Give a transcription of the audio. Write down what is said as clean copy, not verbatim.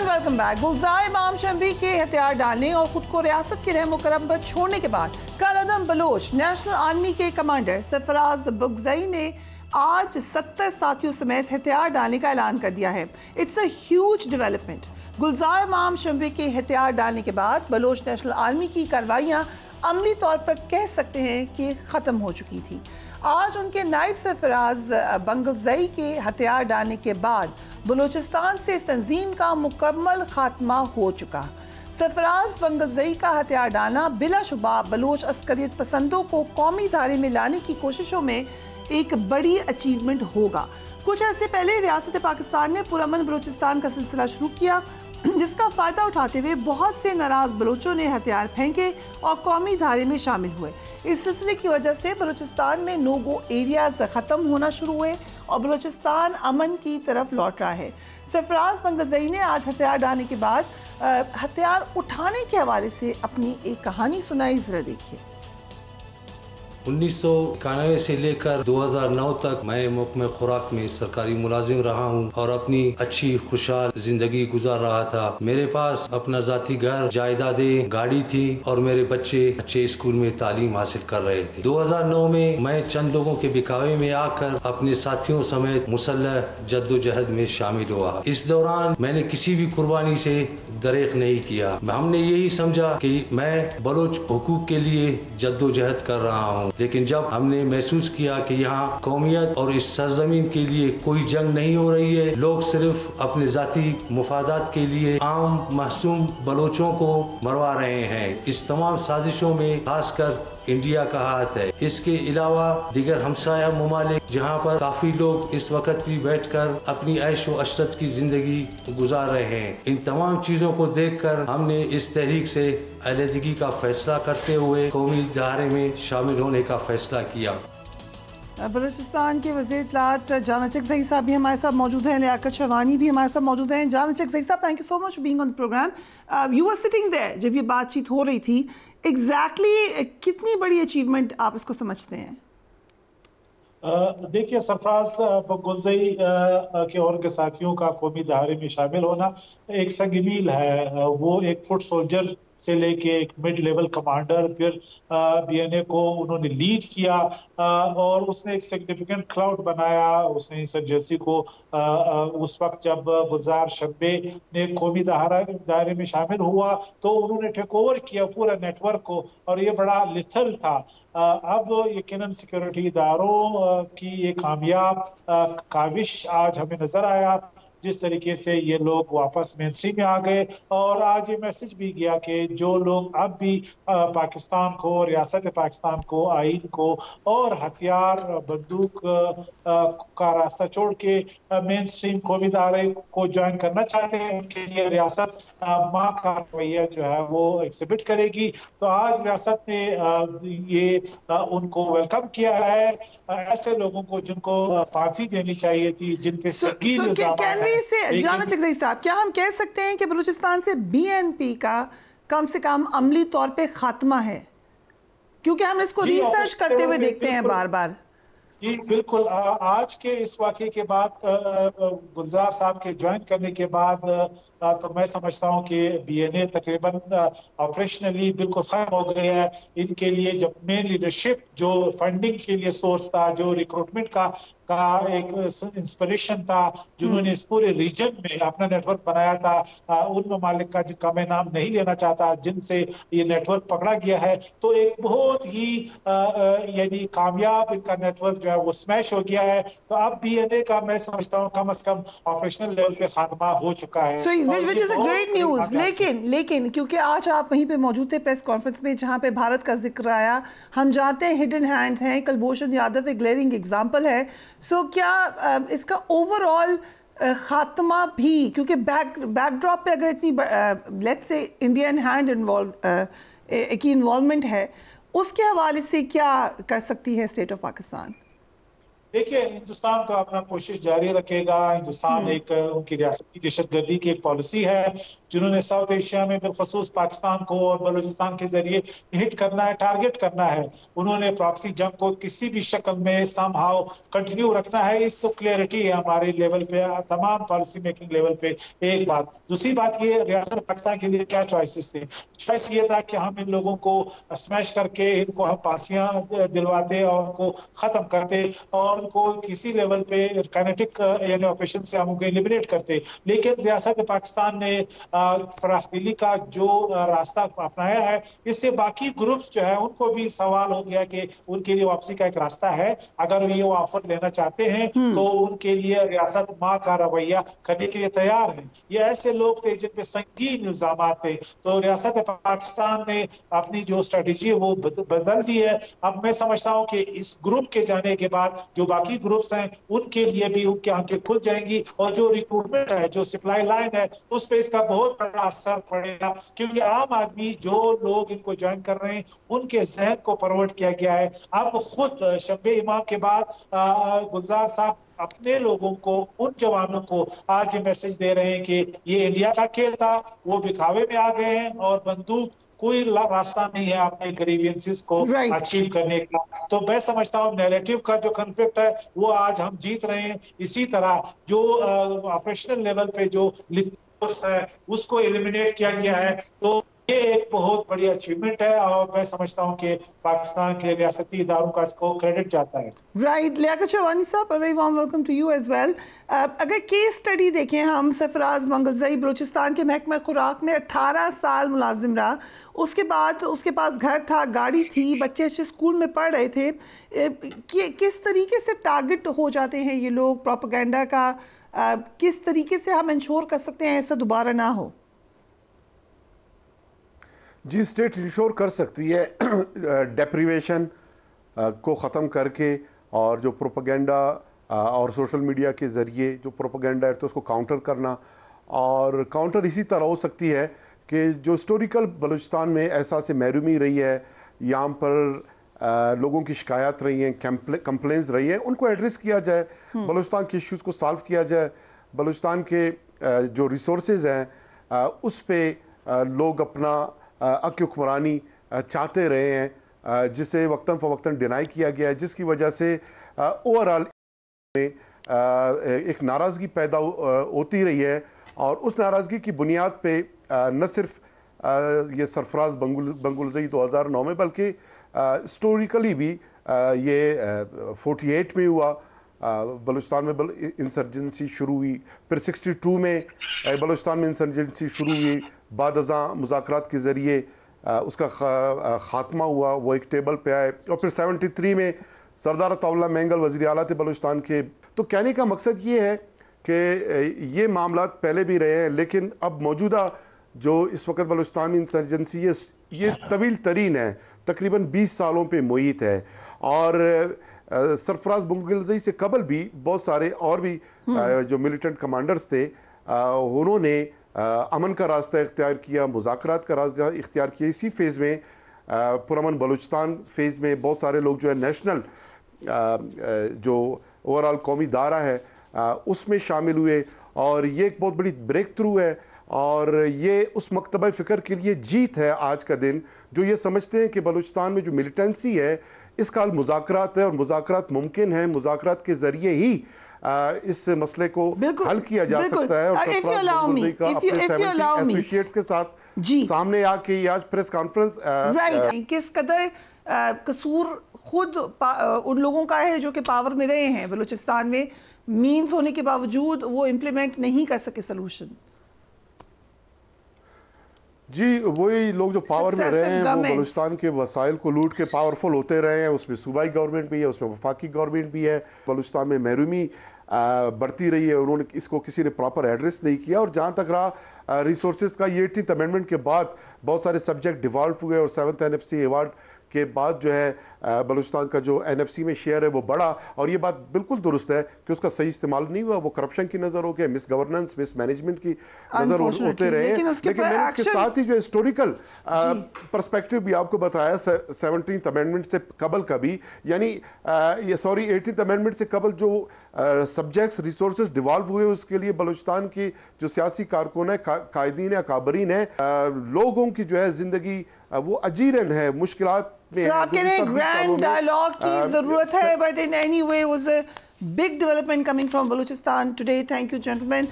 Welcome back. गुलजार इमाम शम्बी के हथियार डालने और खुद को रियासत के रहम करम पर छोड़ने के बाद कालादम बलोच नेशनल आर्मी के कमांडर सरफराज बुगजई ने आज 70 साथियों समेत हथियार डालने का ऐलान कर दिया है। It's a huge development. Gulzar Imam Shambe के हथियार डालने के बाद बलोच नेशनल आर्मी की कार्रवाइयाँ अमली तौर पर कह सकते हैं कि ख़त्म हो चुकी थी। आज उनके नायब सरफराज बंगलजई के हथियार डालने के बाद बलूचिस्तान से इस तंजीम का मुकम्मल खात्मा हो चुका। सरफराज बंगलजई का हथियार डालना बिलाशुबा बलोच अस्करियत पसंदों को कौमी धारे में लाने की कोशिशों में एक बड़ी अचीवमेंट होगा। कुछ अर्से पहले रियासत पाकिस्तान ने पुरअमन बलूचिस्तान का सिलसिला शुरू किया, जिसका फ़ायदा उठाते हुए बहुत से नाराज़ बलोचों ने हथियार फेंके और कौमी धारे में शामिल हुए। इस सिलसिले की वजह से बलूचिस्तान में नो गो एरियाज ख़त्म होना शुरू हुए और बलूचिस्तान अमन की तरफ लौट रहा है। सरफराज बंगलजई ने आज हथियार डालने के बाद हथियार उठाने के हवाले से अपनी एक कहानी सुनाई, ज़रा देखिए। 1991 से लेकर 2009 तक मैं महकमे खुराक में सरकारी मुलाजिम रहा हूँ और अपनी अच्छी खुशहाल जिंदगी गुजार रहा था। मेरे पास अपना ज़ाती घर, जायदादें, गाड़ी थी और मेरे बच्चे अच्छे स्कूल में तालीम हासिल कर रहे थे। 2009 में मैं चंद लोगों के बिकावे में आकर अपने साथियों समेत मुसल्लह जद्दोजहद में शामिल हुआ। इस दौरान मैंने किसी भी कुर्बानी से दरेक नहीं किया। हमने यही समझा कि मैं बलोच हुकूक के लिए जद्दोजहद कर रहा हूँ, लेकिन जब हमने महसूस किया कि यहाँ कौमियत और इस सरजमीन के लिए कोई जंग नहीं हो रही है, लोग सिर्फ अपने जाती मुफादात के लिए आम मासूम बलोचों को मरवा रहे हैं। इस तमाम साजिशों में खासकर इंडिया का हाथ है। इसके अलावा दीगर हमसाया ममालिक जहाँ पर काफी लोग इस वक्त भी बैठकर अपनी ऐश व अशरत की जिंदगी गुजार रहे हैं। इन तमाम चीजों को देखकर हमने इस तहरीक से अलहदगी का फैसला करते हुए कौमी धारे में शामिल होने का फैसला किया। बलूचिस्तान के वज़ीर इत्तलात जान अचकज़ई साहब भी हमारे साथ मौजूद हैं, लियाकत शहवानी भी हमारे साथ मौजूद हैं। Jan Achakzai sahab, thank you so much for being on the programme. You were sitting there जब ये बातचीत हो रही थी। एग्जैक्टली कितनी बड़ी अचीवमेंट आप इसको समझते हैं? देखिए, सरफराज बंगलजई के और के साथियों का कौमी दायरे में शामिल होना एक संग मील है। वो एक फुट सोल्जर से लेके एक मिड लेवल कमांडर, फिर बीएनए को उन्होंने लीड किया और उसने एक सिग्निफिकेंट क्राउड बनाया। उसने इंसर्जेंसी को उस वक्त जब गुलजार शम्बी ने कौमी दायरे में शामिल हुआ तो उन्होंने टेक ओवर किया पूरा नेटवर्क को, और ये बड़ा लिथल था। अब यकीनन सिक्योरिटी इदारों की ये कामयाब काविश आज हमें नजर आया, जिस तरीके से ये लोग वापस मेन स्ट्रीम में आ गए। और आज ये मैसेज भी गया कि जो लोग अब भी पाकिस्तान को, रियासत पाकिस्तान को, आइन को और हथियार बंदूक का रास्ता छोड़ के मेन स्ट्रीम कौमी दायरे को ज्वाइन करना चाहते हैं, उनके लिए रियासत माँ का रवैया जो है वो एग्जिबिट करेगी। तो आज रियासत ने ये उनको वेलकम किया है। ऐसे लोगों को जिनको फांसी देनी चाहिए थी, जिन पे संगीन इल्जाम जान अचकज़ई साहब, क्या हम कह सकते हैं कि बलूचिस्तान से बीएनपी का कम से कम अमली तौर पे खात्मा है? क्योंकि हम इसको रिसर्च करते हुए देखते हैं बार बार। जी बिल्कुल। आज के इस वाक़े के बाद, गुलजार साहब के ज्वाइन करने के बाद, तो मैं समझता हूँ कि बीएनए तकरीबन ऑपरेशनली बिल्कुल खत्म हो गई है। इनके लिए जब मेन लीडरशिप जो फंडिंग के लिए सोर्स था, जो रिक्रूटमेंट का एक इंस्पिरेशन था, जिन्होंने इस पूरे रीजन में अपना नेटवर्क बनाया था, उन ममालिक का जिनका मैं नाम नहीं लेना चाहता, जिनसे ये नेटवर्क पकड़ा गया है, तो एक बहुत ही यानी कामयाब इनका नेटवर्क जो है वो स्मैश हो गया है। तो अब बीएनए का मैं समझता हूँ कम से कम ऑपरेशनल लेवल पे खात्मा हो चुका है। Which is a great news। लेकिन क्योंकि आज आप वहीं पे मौजूद थे प्रेस कॉन्फ्रेंस में जहाँ पे भारत का जिक्र आया, हम जानते हैं हिडन हैंड्स हैं, कुलभूषण यादव एक ग्लेरिंग एग्जाम्पल है। सो क्या इसका ओवरऑल खात्मा भी, क्योंकि बैकड्रॉप पे अगर इतनी लेट्स से इंडियन हैंड की इन्वॉल्वमेंट है, उसके हवाले से क्या कर सकती है स्टेट ऑफ पाकिस्तान? देखिए, हिंदुस्तान का अपना कोशिश जारी रखेगा। हिंदुस्तान एक उनकी रियासती दहशतगर्दी की एक पॉलिसी है, जिन्होंने साउथ एशिया में बिलखसूस पाकिस्तान को और बलूचिस्तान के जरिए हिट करना है, टारगेट करना है। उन्होंने प्रॉक्सी जंग को किसी भी शक्ल में समहाउ कंटिन्यू रखना है। इस तो क्लियरिटी है हमारे लेवल पे, तमाम पॉलिसी मेकिंग लेवल पे। एक बात, दूसरी बात ये, रियासत पाकिस्तान के लिए क्या चॉइसेस थे? चॉइस ये था कि हम इन लोगों को स्मैश करके इनको हम फांसियां दिलवाते और उनको खत्म करते और उनको किसी लेवल पे काइनेटिक यानी ऑपरेशन से हम उनको एलिमिनेट करते। लेकिन रियासत पाकिस्तान ने फराखदिली का जो रास्ता अपनाया है, इससे बाकी ग्रुप्स जो है उनको भी सवाल हो गया कि उनके लिए वापसी का एक रास्ता है। अगर ये वो ऑफर लेना चाहते हैं तो उनके लिए रियासत माँ का रवैया करने के लिए तैयार है। ये ऐसे लोग थे जिन पे संगीन इल्जाम थे, तो रियासत पाकिस्तान ने अपनी जो स्ट्रेटेजी है वो बदल दी है। अब मैं समझता हूँ कि इस ग्रुप के जाने के बाद जो बाकी ग्रुप्स हैं उनके लिए भी उनकी आंखें खुल जाएंगी, और जो रिक्रूटमेंट है, जो सप्लाई लाइन है, उस पर इसका बहुत बड़ा असर पड़ेगा। क्योंकि आम आदमी, जो लोग इनको ज्वाइन कर रहे हैं, उनके जहन को फॉरवर्ड किया गया है। अब खुद शब्बे इमाम के बाद गुलजार साहब अपने लोगों को, उन जवानों को आज ये मैसेज दे रहे हैं कि ये इंडिया का खेल था, वो दिखावे में आ गए हैं और बंदूक कोई रास्ता नहीं है अपने ग्रीवियंसेस को अचीव करने का। तो मैं समझता हूँ नैरेटिव का जो कॉन्फ्लिक्ट है वो आज हम जीत रहे हैं। इसी तरह जो ऑपरेशनल लेवल पे जो है उसको एलिमिनेट किया गया है, तो ये एक बहुत बड़ी अचीवमेंट है और मैं समझता हूँ कि पाकिस्तान के रियासती इदारों का इसको क्रेडिट जाता है। Right, Liaquat Shahwani sahab, very warm welcome to you as well. अगर केस स्टडी देखें हम, सरफराज मंगलजई बलूचिस्तान के महकमा खुराक में 18 साल मुलाजिम रहा। उसके बाद उसके पास घर था, गाड़ी थी, बच्चे अच्छे स्कूल में पढ़ रहे थे। किस तरीके से टारगेट हो जाते हैं ये लोग प्रोपेगेंडा का? किस तरीके से हम इंश्योर कर सकते हैं ऐसा दोबारा ना हो? जी, स्टेट इंश्योर कर सकती है डेप्रीवेशन को ख़त्म करके, और जो प्रोपेगेंडा और सोशल मीडिया के ज़रिए जो प्रोपेगेंडा है तो उसको काउंटर करना। और काउंटर इसी तरह हो सकती है कि जो हिस्टोरिकल बलूचिस्तान में एहसास महरूमी रही है, यहाँ पर लोगों की शिकायत रही हैं, कंप्लेंट्स रही हैं, उनको एड्रेस किया जाए, बलूचिस्तान के इश्यूज़ को सॉल्व किया जाए। बलूचिस्तान के जो रिसोर्सेज हैं उस पर लोग अपना हक हुक्मरानी चाहते रहे हैं, जिसे वक्तन फ़वक्तन डिनाई किया गया है, जिसकी वजह से ओवरऑल में एक नाराज़गी पैदा होती रही है। और उस नाराज़गी की बुनियाद पे न सिर्फ ये सरफराज मंगलजई 2009 में, बल्कि हिस्टोरिकली भी ये 48 में हुआ, बलूचिस्तान में इंसर्जेंसी शुरू हुई, फिर 62 में बलूचिस्तान में इंसर्जेंसी शुरू हुई, बाद अज़ां मुज़ाकरात के ज़रिए उसका ख़ात्मा हुआ, वो एक टेबल पे आए, और फिर 73 में सरदार अताउल्लाह मेंगल वज़ीर आला थे बलूचिस्तान के। तो कहने का मकसद ये है कि ये मामला पहले भी रहे हैं, लेकिन अब मौजूदा जो इस वक्त बलूचिस्तान में इंसर्जेंसी है ये तवील तरीन है, तकरीबन 20 सालों पे मुहित है। और सरफराज मंगलजई से कबल भी बहुत सारे और भी जो मिलिटेंट कमांडर्स थे, उन्होंने अमन का रास्ता इख्तियार किया, मुज़ाकरात का रास्ता इख्तियार किया। इसी फेज़ में पुरअमन बलूचिस्तान फेज़ में बहुत सारे लोग जो है नेशनल जो ओवरऑल कौमी दायरा है उसमें शामिल हुए, और ये एक बहुत बड़ी ब्रेक थ्रू है। और ये उस मकतबा फ़िक्र के लिए जीत है आज का दिन, जो ये समझते हैं कि बलूचिस्तान में जो मिलिटेंसी है इसका हल मुज़ाकरात है, और मुज़ाकरात मुमकिन है, मुज़ाकरात के ज़रिए ही इस मसले को हल किया जा सकता है। और एसोसिएट्स के साथ सामने आके आज प्रेस कॉन्फ्रेंस किस कदर कसूर खुद उन लोगों का है जो कि पावर में रहे हैं बलूचिस्तान में, मीन्स होने के बावजूद वो इम्प्लीमेंट नहीं कर सके सोल्यूशन। जी, वही लोग जो पावर में रहे हैं वो बलूचिस्तान के वसाइल को लूट के पावरफुल होते रहे हैं। उसमें सूबाई गवर्नमेंट भी है, उसमें वफाकी गवर्नमेंट भी है। बलूचिस्तान में महरूमी बढ़ती रही है, उन्होंने इसको किसी ने प्रॉपर एड्रेस नहीं किया। और जहाँ तक रहा रिसोर्सेज का, ये 18th अमेंडमेंट के बाद बहुत सारे सब्जेक्ट डिवॉल्व हुए, और 7th NFC अवार्ड के बाद जो है बलूचिस्तान का जो NFC में शेयर है वो बढ़ा, और ये बात बिल्कुल दुरुस्त है कि उसका सही इस्तेमाल नहीं हुआ, वो करप्शन की नज़र हो गया, मिस गवर्नेंस, मिस मैनेजमेंट की नज़र होते रहे। लेकिन मैंने इसके साथ ही जो हिस्टोरिकल पर्सपेक्टिव भी आपको बताया 17th अमेंडमेंट से कबल का भी, यानी ये 18th अमेंडमेंट से कबल जो सब्जेक्ट्स रिसोर्सेज डिवॉल्व हुए, उसके लिए बलूचिस्तान की जो सियासी कारकुन है, कायदीन है, अकाबरीन है, लोगों की जो है जिंदगी वो अजीरन है, मुश्किलात में है। आप कह रहे हैं ग्रैंड डायलॉग की जरूरत है, but in any way was a big development coming from Balochistan today. Thank you, gentlemen.